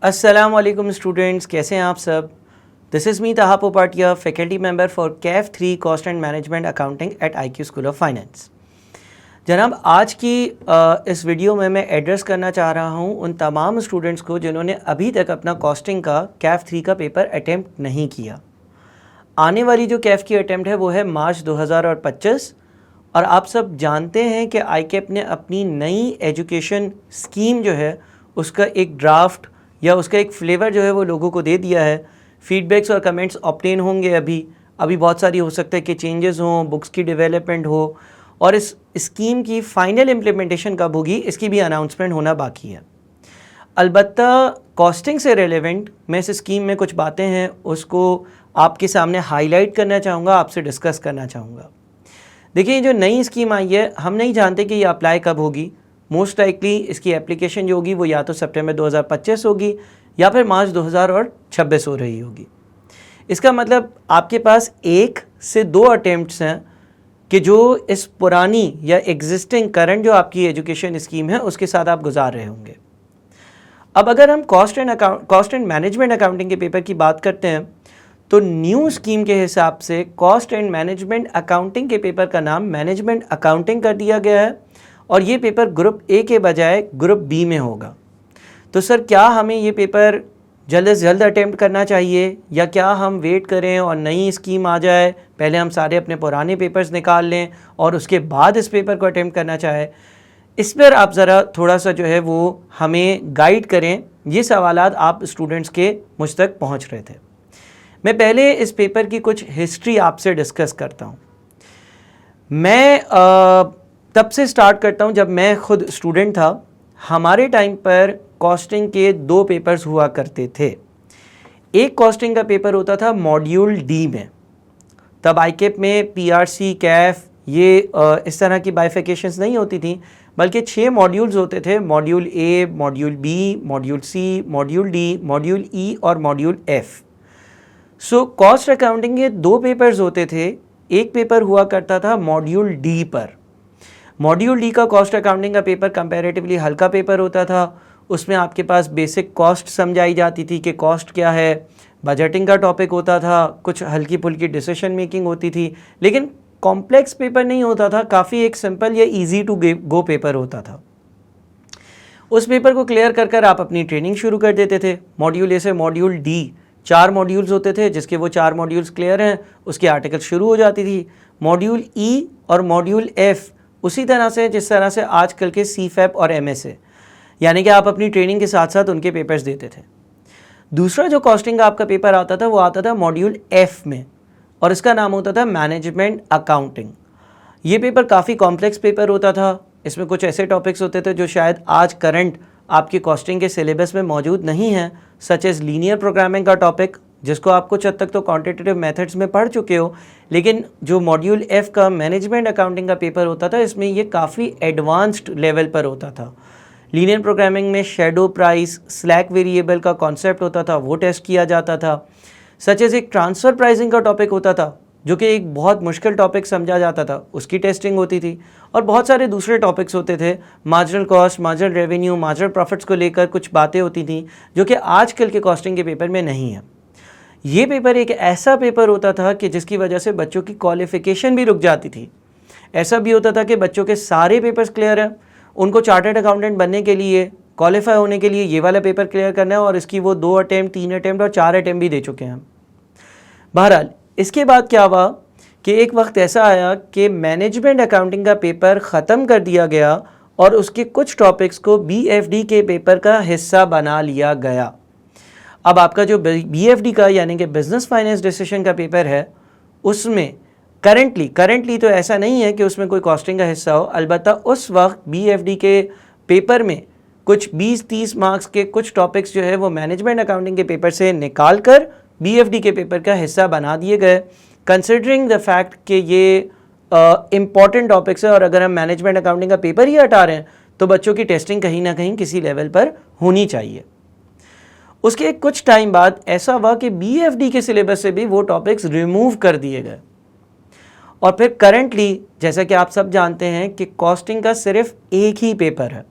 अस्सलाम वालेकुम स्टूडेंट्स, कैसे हैं आप सब। This is me Taha Popatia, faculty member for CAF 3 cost and management accounting at IQ school of finance. जनाब, आज की इस वीडियो में मैं एड्रेस करना चाह रहा हूं उन तमाम स्टूडेंट्स को जिन्होंने अभी तक अपना कॉस्टिंग का कैफ 3 का पेपर अटैम्प्ट नहीं किया। आने वाली जो कैफ की अटैम्प्ट है वो है मार्च 2025 और आप सब जानते हैं कि ICAP ने अपनी नई एजुकेशन स्कीम जो है उसका एक ड्राफ्ट या उसका एक फ्लेवर जो है वो लोगों को दे दिया है। फीडबैक्स और कमेंट्स ऑब्टेन होंगे अभी बहुत सारी हो सकता है कि चेंजेस हों, बुक्स की डेवलपमेंट हो और इस स्कीम की फ़ाइनल इम्प्लीमेंटेशन कब होगी इसकी भी अनाउंसमेंट होना बाकी है। अलबत्ता कॉस्टिंग से रेलेवेंट मैं इस स्कीम में कुछ बातें हैं उसको आपके सामने हाईलाइट करना चाहूँगा, आपसे डिस्कस करना चाहूँगा। देखिए, जो नई स्कीम आई है हम नहीं जानते कि ये अप्लाई कब होगी। मोस्ट लाइकली इसकी एप्लीकेशन जो होगी वो या तो सितंबर 2025 होगी या फिर मार्च 2026 हो रही होगी। इसका मतलब आपके पास 1 से 2 अटेम्प्ट्स हैं कि जो इस पुरानी या एग्जिस्टिंग करंट जो आपकी एजुकेशन स्कीम है उसके साथ आप गुजार रहे होंगे। अब अगर हम कॉस्ट एंड मैनेजमेंट अकाउंटिंग के पेपर की बात करते हैं तो न्यू स्कीम के हिसाब से कॉस्ट एंड मैनेजमेंट अकाउंटिंग के पेपर का नाम मैनेजमेंट अकाउंटिंग कर दिया गया है और ये पेपर ग्रुप ए के बजाय ग्रुप बी में होगा। तो सर, क्या हमें ये पेपर जल्द से जल्द अटेम्प्ट करना चाहिए या क्या हम वेट करें और नई स्कीम आ जाए, पहले हम सारे अपने पुराने पेपर्स निकाल लें और उसके बाद इस पेपर को अटेम्प्ट करना चाहे? इस पर आप ज़रा थोड़ा सा जो है वो हमें गाइड करें। ये सवालात आप स्टूडेंट्स के मुझ तक पहुँच रहे थे। मैं पहले इस पेपर की कुछ हिस्ट्री आपसे डिस्कस करता हूँ। मैं तब से स्टार्ट करता हूँ जब मैं खुद स्टूडेंट था। हमारे टाइम पर कॉस्टिंग के 2 पेपर्स हुआ करते थे। एक कॉस्टिंग का पेपर होता था मॉड्यूल डी में। तब ICAP में PRC, कैफ ये इस तरह की बाइफिकेशंस नहीं होती थी, बल्कि 6 मॉड्यूल्स होते थे। Module A, module B, module C, module D, module E और module F. So cost accounting के 2 पेपर्स होते थे। एक पेपर हुआ करता था मॉड्यूल डी पर। मॉड्यूल डी का कॉस्ट अकाउंटिंग का पेपर कंपैरेटिवली हल्का पेपर होता था। उसमें आपके पास बेसिक कॉस्ट समझाई जाती थी कि कॉस्ट क्या है, बजटिंग का टॉपिक होता था, कुछ हल्की फुल्की डिसीजन मेकिंग होती थी, लेकिन कॉम्प्लेक्स पेपर नहीं होता था। काफ़ी एक सिंपल या इजी टू गो पेपर होता था। उस पेपर को क्लियर कर कर आप अपनी ट्रेनिंग शुरू कर देते थे। मॉड्यूल ए से मॉड्यूल डी 4 मॉड्यूल्स होते थे, जिसके वो 4 मॉड्यूल्स क्लियर हैं उसके आर्टिकल शुरू हो जाती थी। मॉड्यूल ई और मॉड्यूल एफ उसी तरह से जिस तरह से आजकल के CFAP और MSA, यानी कि आप अपनी ट्रेनिंग के साथ साथ उनके पेपर्स देते थे। दूसरा जो कॉस्टिंग का आपका पेपर आता था वो आता था मॉड्यूल एफ में और इसका नाम होता था मैनेजमेंट अकाउंटिंग। ये पेपर काफ़ी कॉम्प्लेक्स पेपर होता था। इसमें कुछ ऐसे टॉपिक्स होते थे जो शायद आज करंट आपकी कॉस्टिंग के सिलेबस में मौजूद नहीं हैं, सच एज़ लीनियर प्रोग्रामिंग का टॉपिक, जिसको आप कुछ हद तक तो क्वांटिटेटिव मेथड्स में पढ़ चुके हो। लेकिन जो मॉड्यूल एफ का मैनेजमेंट अकाउंटिंग का पेपर होता था इसमें ये काफ़ी एडवांस्ड लेवल पर होता था। लीनियर प्रोग्रामिंग में शैडो प्राइस, स्लैक वेरिएबल का कॉन्सेप्ट होता था, वो टेस्ट किया जाता था। सच एज़ एक ट्रांसफ़र प्राइसिंग का टॉपिक होता था जो कि एक बहुत मुश्किल टॉपिक समझा जाता था, उसकी टेस्टिंग होती थी। और बहुत सारे दूसरे टॉपिक्स होते थे, marginal cost, marginal revenue, marginal profits को लेकर कुछ बातें होती थी जो कि आजकल के कॉस्टिंग के पेपर में नहीं है। ये पेपर एक ऐसा पेपर होता था कि जिसकी वजह से बच्चों की क्वालिफ़िकेशन भी रुक जाती थी। ऐसा भी होता था कि बच्चों के सारे पेपर्स क्लियर हैं, उनको चार्टर्ड अकाउंटेंट बनने के लिए, क्वालिफाई होने के लिए ये वाला पेपर क्लियर करना है और इसकी वो 2 अटैम्प्ट, 3 अटैम्प्ट और 4 अटैम्प्ट भी दे चुके हैं। बहरहाल, इसके बाद क्या हुआ कि एक वक्त ऐसा आया कि मैनेजमेंट अकाउंटिंग का पेपर ख़त्म कर दिया गया और उसके कुछ टॉपिक्स को BFD के पेपर का हिस्सा बना लिया गया। अब आपका जो BFD का यानी कि बिजनेस फाइनेंस डिसीजन का पेपर है उसमें करंटली तो ऐसा नहीं है कि उसमें कोई कॉस्टिंग का हिस्सा हो। अलबत्ता उस वक्त BFD के पेपर में कुछ 20-30 मार्क्स के कुछ टॉपिक्स जो है वो मैनेजमेंट अकाउंटिंग के पेपर से निकाल कर BFD के पेपर का हिस्सा बना दिए गए, कंसिडरिंग द फैक्ट कि ये इम्पॉर्टेंट टॉपिक्स है और अगर हम मैनेजमेंट अकाउंटिंग का पेपर ही हटा रहे हैं तो बच्चों की टेस्टिंग कहीं ना कहीं किसी लेवल पर होनी चाहिए। उसके कुछ टाइम बाद ऐसा हुआ कि BFD के सिलेबस से भी वो टॉपिक्स रिमूव कर दिए गए और फिर करंटली जैसा कि आप सब जानते हैं कि कॉस्टिंग का सिर्फ एक ही पेपर है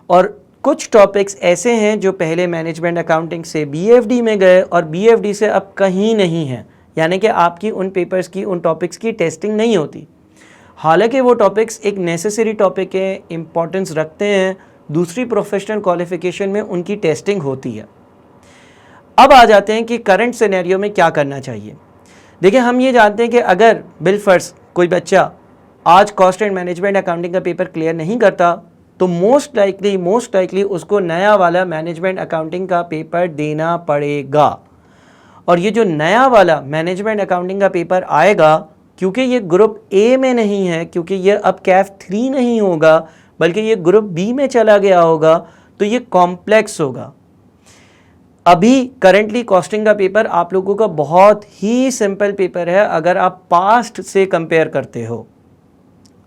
और कुछ टॉपिक्स ऐसे हैं जो पहले मैनेजमेंट अकाउंटिंग से बीएफडी में गए और बीएफडी से अब कहीं नहीं हैं, यानी कि आपकी उन पेपर्स की, उन टॉपिक्स की टेस्टिंग नहीं होती। हालांकि वो टॉपिक्स एक नेसेसरी टॉपिक है, इम्पॉर्टेंस रखते हैं, दूसरी प्रोफेशनल क्वालिफिकेशन में उनकी टेस्टिंग होती है। अब आ जाते हैं कि करंट सिनेरियो में क्या करना चाहिए। देखिए, हम ये जानते हैं कि अगर बिलफर्स कोई बच्चा आज कॉस्ट एंड मैनेजमेंट अकाउंटिंग का पेपर क्लियर नहीं करता तो मोस्ट लाइकली उसको नया वाला मैनेजमेंट अकाउंटिंग का पेपर देना पड़ेगा। और ये जो नया वाला मैनेजमेंट अकाउंटिंग का पेपर आएगा, क्योंकि ये ग्रुप ए में नहीं है, क्योंकि ये अब कैफ 3 नहीं होगा बल्कि ये ग्रुप बी में चला गया होगा, तो ये कॉम्प्लेक्स होगा। अभी करंटली कॉस्टिंग का पेपर आप लोगों का बहुत ही सिंपल पेपर है अगर आप पास्ट से कंपेयर करते हो।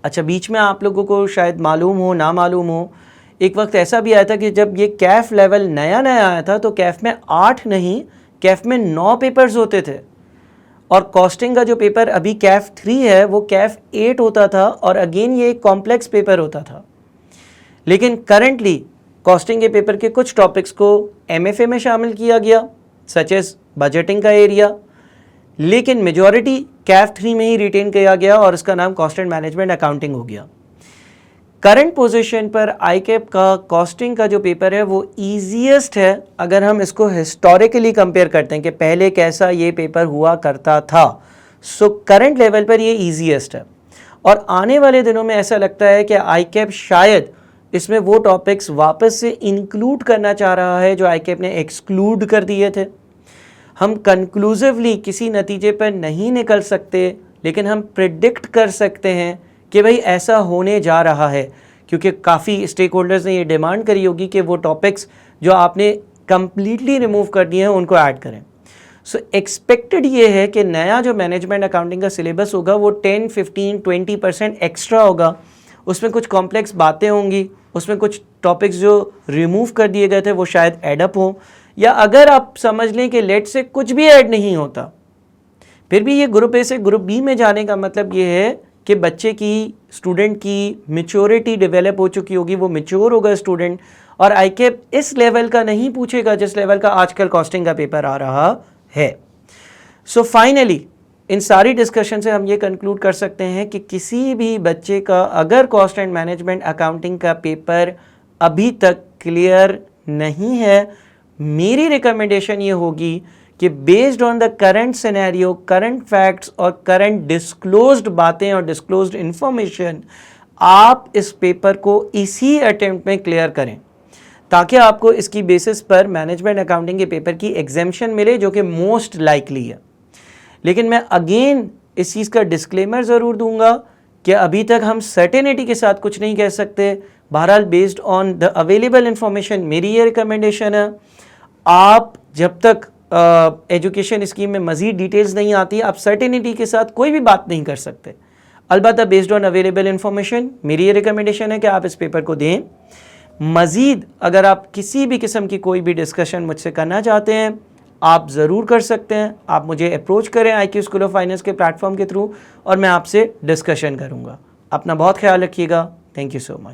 अच्छा, बीच में आप लोगों को शायद मालूम हो ना मालूम हो, एक वक्त ऐसा भी आया था कि जब ये कैफ लेवल नया आया था तो कैफ में 8 नहीं, कैफ में 9 पेपर्स होते थे। और कॉस्टिंग का जो पेपर अभी कैफ 3 है वो कैफ 8 होता था, और अगेन ये एक कॉम्प्लेक्स पेपर होता था। लेकिन करंटली कॉस्टिंग के पेपर के कुछ टॉपिक्स को एमएफए में शामिल किया गया, सच एज बजटिंग का एरिया, लेकिन मेजॉरिटी कैफ 3 में ही रिटेन किया गया और इसका नाम कॉस्ट एंड मैनेजमेंट अकाउंटिंग हो गया। करंट पोजीशन पर आईकैप का कॉस्टिंग का जो पेपर है वो ईजीएस्ट है अगर हम इसको हिस्टोरिकली कंपेयर करते हैं कि पहले कैसा ये पेपर हुआ करता था। सो करंट लेवल पर ये ईजीएस्ट है, और आने वाले दिनों में ऐसा लगता है कि आईकैप शायद इसमें वो टॉपिक्स वापस से इंक्लूड करना चाह रहा है जो आईकैप ने एक्सक्लूड कर दिए थे। हम कंक्लूसिवली किसी नतीजे पर नहीं निकल सकते, लेकिन हम प्रिडिक्ट कर सकते हैं कि भाई ऐसा होने जा रहा है, क्योंकि काफ़ी स्टेक होल्डर्स ने ये डिमांड करी होगी कि वो टॉपिक्स जो आपने कंप्लीटली रिमूव कर दिए हैं उनको ऐड करें। सो एक्सपेक्टेड ये है कि नया जो मैनेजमेंट अकाउंटिंग का सिलेबस होगा वो 10, 15, 20% एक्स्ट्रा होगा। उसमें कुछ कॉम्प्लेक्स बातें होंगी, उसमें कुछ टॉपिक्स जो रिमूव कर दिए गए थे वो शायद एडअप हों, या अगर आप समझ लें कि लेट से कुछ भी ऐड नहीं होता, फिर भी ये ग्रुप ए से ग्रुप बी में जाने का मतलब ये है कि बच्चे की, स्टूडेंट की मैच्योरिटी डेवलप हो चुकी होगी, वो मैच्योर होगा स्टूडेंट, और आईकैप इस लेवल का नहीं पूछेगा जिस लेवल का आजकल कॉस्टिंग का पेपर आ रहा है। सो फाइनली इन सारी डिस्कशन से हम ये कंक्लूड कर सकते हैं कि किसी भी बच्चे का अगर कॉस्ट एंड मैनेजमेंट अकाउंटिंग का पेपर अभी तक क्लियर नहीं है, मेरी रिकमेंडेशन ये होगी कि based on the current scenario, current facts और करंट डिस्क्लोज्ड बातें और डिस्क्लोज्ड इंफॉर्मेशन, आप इस पेपर को इसी अटेम्प्ट में क्लियर करें ताकि आपको इसकी बेसिस पर मैनेजमेंट अकाउंटिंग के पेपर की एग्जेम्पशन मिले, जो कि मोस्ट लाइकली है। लेकिन मैं अगेन इस चीज़ का डिस्क्लेमर ज़रूर दूंगा कि अभी तक हम सर्टेनिटी के साथ कुछ नहीं कह सकते। बहरहाल based on the available information मेरी ये रिकमेंडेशन है, आप जब तक एजुकेशन स्कीम में मज़ीद डिटेल्स नहीं आती, आप सर्टेनिटी के साथ कोई भी बात नहीं कर सकते। अलबत्ता बेस्ड ऑन अवेलेबल इंफॉर्मेशन मेरी ये रिकमेंडेशन है कि आप इस पेपर को दें। मज़ीद अगर आप किसी भी किस्म की कोई भी डिस्कशन मुझसे करना चाहते हैं, आप ज़रूर कर सकते हैं। आप मुझे अप्रोच करें IQ स्कूल ऑफ फाइनेंस के प्लेटफॉर्म के थ्रू, और मैं आपसे डिस्कशन करूँगा। अपना बहुत ख्याल रखिएगा। Thank you so much.